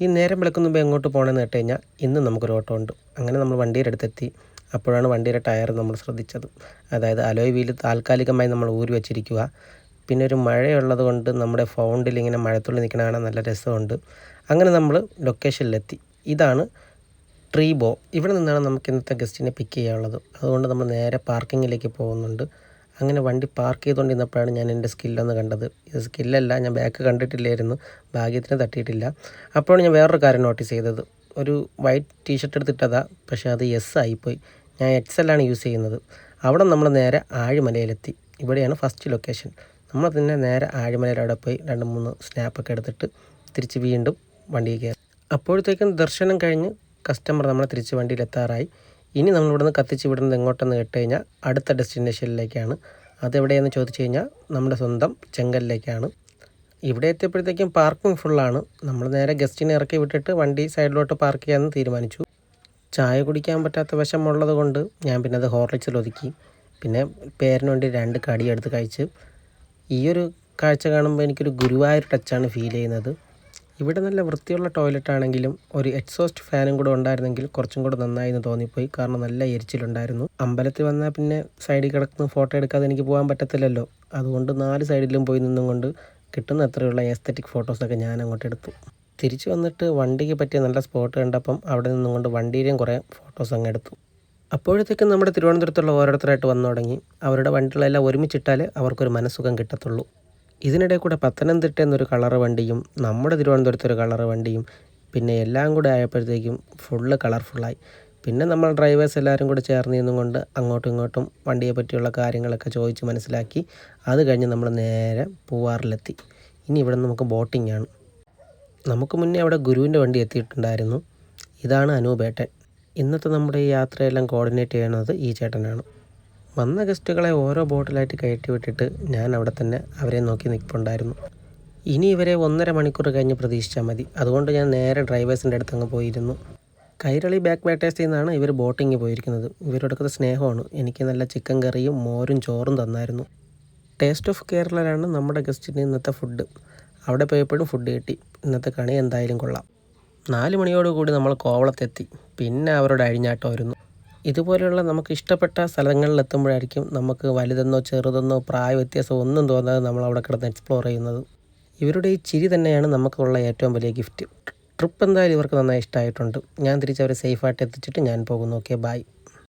ഈ നേരം വെളുക്കുന്ന മുമ്പ് എങ്ങോട്ട് പോകണമെന്ന് കേട്ട് കഴിഞ്ഞാൽ ഇന്ന് നമുക്കൊരു ഓട്ടം ഉണ്ട്. അങ്ങനെ നമ്മൾ വണ്ടിയുടെ അടുത്തെത്തി. അപ്പോഴാണ് വണ്ടിയുടെ ടയർ നമ്മൾ ശ്രദ്ധിച്ചത്. അതായത് അലോയ് വീല് താൽക്കാലികമായി നമ്മൾ ഊരി വെച്ചിരിക്കുക. പിന്നെ ഒരു മഴയുള്ളത് കൊണ്ട് നമ്മുടെ ഫൗണ്ടിൽ ഇങ്ങനെ മഴത്തുള്ളി നിൽക്കണ കാണാൻ നല്ല രസമുണ്ട്. അങ്ങനെ നമ്മൾ ലൊക്കേഷനിലെത്തി. ഇതാണ് ട്രീബോ. ഇവിടെ നിന്നാണ് നമുക്ക് ഇന്നത്തെ ഗസ്റ്റിനെ പിക്ക് ചെയ്യാനുള്ളത്. അതുകൊണ്ട് നമ്മൾ നേരെ പാർക്കിങ്ങിലേക്ക് പോകുന്നുണ്ട്. അങ്ങനെ വണ്ടി പാർക്ക് ചെയ്തുകൊണ്ടിരുന്നപ്പോഴാണ് ഞാൻ എൻ്റെ സ്കില്ലൊന്ന് കണ്ടത്. ഇത് സ്കില്ലല്ല, ഞാൻ ബാക്ക് കണ്ടിട്ടില്ലായിരുന്നു, ഭാഗ്യത്തിന് തട്ടിയിട്ടില്ല. അപ്പോഴാണ് ഞാൻ വേറൊരു കാര്യം നോട്ടീസ് ചെയ്തത്. ഒരു വൈറ്റ് ടീഷർട്ട് എടുത്തിട്ടതാ, പക്ഷേ അത് എസ് ആയിപ്പോയി. ഞാൻ എക്സലാണ് യൂസ് ചെയ്യുന്നത്. അവിടെ നമ്മൾ നേരെ ആഴിമലയിലെത്തി. ഇവിടെയാണ് ഫസ്റ്റ് ലൊക്കേഷൻ. നമ്മൾ പിന്നെ നേരെ ആഴിമലയിൽ അവിടെ പോയി 2-3 സ്നാപ്പൊക്കെ എടുത്തിട്ട് തിരിച്ച് വീണ്ടും വണ്ടിയിൽ കയറി. അപ്പോഴത്തേക്കും ദർശനം കഴിഞ്ഞ് കസ്റ്റമർ നമ്മളെ തിരിച്ച് വണ്ടിയിലെത്താറായി. ഇനി നമ്മളിവിടുന്ന് കത്തിച്ച് വിടുന്നത് എങ്ങോട്ടെന്ന് കേട്ട് കഴിഞ്ഞാൽ അടുത്ത ഡെസ്റ്റിനേഷനിലേക്കാണ്. അതെവിടെയെന്ന് ചോദിച്ചു കഴിഞ്ഞാൽ നമ്മുടെ സ്വന്തം ചെങ്കലിലേക്കാണ്. ഇവിടെ എത്തിയപ്പോഴത്തേക്കും പാർക്കിംഗ് ഫുള്ളാണ്. നമ്മൾ നേരെ ഗസ്റ്റിനെ ഇറക്കി വിട്ടിട്ട് വണ്ടി സൈഡിലോട്ട് പാർക്ക് ചെയ്യാമെന്ന് തീരുമാനിച്ചു. ചായ കുടിക്കാൻ പറ്റാത്ത വിഷമമുള്ളത് കൊണ്ട് ഞാൻ പിന്നെ അത് ഹോർലിക്സിൽ ഒതുക്കി. പിന്നെ പേരിന് വേണ്ടി 2 കടിയെടുത്ത് കഴിച്ച്. ഈ ഒരു കാഴ്ച കാണുമ്പോൾ എനിക്കൊരു ഗുരുവായൂർ ടച്ചാണ് ഫീൽ ചെയ്യുന്നത്. ഇവിടെ നല്ല വൃത്തിയുള്ള ടോയ്ലറ്റ് ആണെങ്കിലും ഒരു എക്സോസ്റ്റ് ഫാനും കൂടെ ഉണ്ടായിരുന്നെങ്കിൽ കുറച്ചും കൂടെ നന്നായി എന്ന് തോന്നിപ്പോയി. കാരണം നല്ല എരിച്ചിലുണ്ടായിരുന്നു. അമ്പലത്തിൽ വന്നാൽ പിന്നെ സൈഡിൽ കിടക്കുന്ന ഫോട്ടോ എടുക്കാതെ എനിക്ക് പോകാൻ പറ്റത്തില്ലല്ലോ. അതുകൊണ്ട് 4 സൈഡിലും പോയി നിന്നും കൊണ്ട് കിട്ടുന്ന അത്രയുള്ള എസ്തറ്റിക് ഫോട്ടോസൊക്കെ ഞാൻ അങ്ങോട്ട് എടുത്തു. തിരിച്ച് വന്നിട്ട് വണ്ടിക്ക് പറ്റിയ നല്ല സ്പോട്ട് കണ്ടപ്പം അവിടെ നിന്നും കൊണ്ട് വണ്ടിയിലെയും കുറേ ഫോട്ടോസ് അങ്ങ് എടുത്തു. അപ്പോഴത്തേക്കും നമ്മുടെ തിരുവനന്തപുരത്തുള്ള ഓരോരുത്തരായിട്ട് വന്നു തുടങ്ങി. അവരുടെ വണ്ടികളെല്ലാം ഒരുമിച്ചിട്ടാലേ അവർക്കൊരു മനസ്സുഖം കിട്ടത്തുള്ളൂ. ഇതിനിടെ കൂടെ പത്തനംതിട്ട എന്നൊരു കളറ് വണ്ടിയും നമ്മുടെ തിരുവനന്തപുരത്തൊരു കളറ് വണ്ടിയും പിന്നെ എല്ലാം കൂടെ ആയപ്പോഴത്തേക്കും ഫുള്ള് കളർഫുള്ളായി. പിന്നെ നമ്മൾ ഡ്രൈവേഴ്സ് എല്ലാവരും കൂടെ ചേർന്ന് നിന്നും കൊണ്ട് അങ്ങോട്ടും ഇങ്ങോട്ടും വണ്ടിയെ പറ്റിയുള്ള കാര്യങ്ങളൊക്കെ ചോദിച്ച് മനസ്സിലാക്കി. അത് കഴിഞ്ഞ് നമ്മൾ നേരെ പൂവാറിലെത്തി. ഇനി ഇവിടെ നമുക്ക് ബോട്ടിംഗ് ആണ്. നമുക്ക് മുന്നേ അവിടെ ഗുരുവിൻ്റെ വണ്ടി എത്തിയിട്ടുണ്ടായിരുന്നു. ഇതാണ് അനൂപേട്ടൻ. ഇന്നത്തെ നമ്മുടെ ഈ യാത്രയെല്ലാം കോർഡിനേറ്റ് ചെയ്യുന്നത് ഈ ചേട്ടനാണ്. വന്ന ഗസ്റ്റുകളെ ഓരോ ബോട്ടിലായിട്ട് കയറ്റി വിട്ടിട്ട് ഞാൻ അവിടെ തന്നെ അവരെ നോക്കി നിൽപ്പുണ്ടായിരുന്നു. ഇനി ഇവരെ 1.5 മണിക്കൂർ കഴിഞ്ഞ് പ്രതീക്ഷിച്ചാൽ മതി. അതുകൊണ്ട് ഞാൻ നേരെ ഡ്രൈവേഴ്സിൻ്റെ അടുത്ത് അങ്ങ് പോയിരുന്നു. കൈരളി ബാക്ക് വാട്ടേഴ്സിൽ നിന്നാണ് ഇവർ ബോട്ടിങ് പോയിരിക്കുന്നത്. ഇവരോടൊക്കെ സ്നേഹമാണ്. എനിക്ക് നല്ല ചിക്കൻ കറിയും മോരും ചോറും തന്നായിരുന്നു. ടേസ്റ്റ് ഓഫ് കേരളയിലാണ് നമ്മുടെ ഗസ്റ്റിന് ഇന്നത്തെ ഫുഡ്. അവിടെ പോയപ്പോഴും ഫുഡ് കിട്ടി. ഇന്നത്തെ കണി എന്തായാലും കൊള്ളാം. 4 മണിയോടുകൂടി നമ്മൾ കോവളത്തെത്തി. പിന്നെ അവരുടെ അഴിഞ്ഞാട്ടമായിരുന്നു. ഇതുപോലെയുള്ള നമുക്ക് ഇഷ്ടപ്പെട്ട സ്ഥലങ്ങളിലെത്തുമ്പോഴായിരിക്കും നമുക്ക് വലുതെന്നോ ചെറുതെന്നോ പ്രായ വ്യത്യാസം ഒന്നും തോന്നാതെ നമ്മൾ അവിടെ കിടന്ന് എക്സ്പ്ലോർ ചെയ്യുന്നത്. ഇവരുടെ ഈ ചിരി തന്നെയാണ് നമുക്കുള്ള ഏറ്റവും വലിയ ഗിഫ്റ്റ്. ട്രിപ്പ് എന്തായാലും ഇവർക്ക് നന്നായി ഇഷ്ടമായിട്ടുണ്ട്. ഞാൻ തിരിച്ചവരെ സേഫായിട്ട് എത്തിച്ചിട്ട് ഞാൻ പോകുന്നു. Okay, by.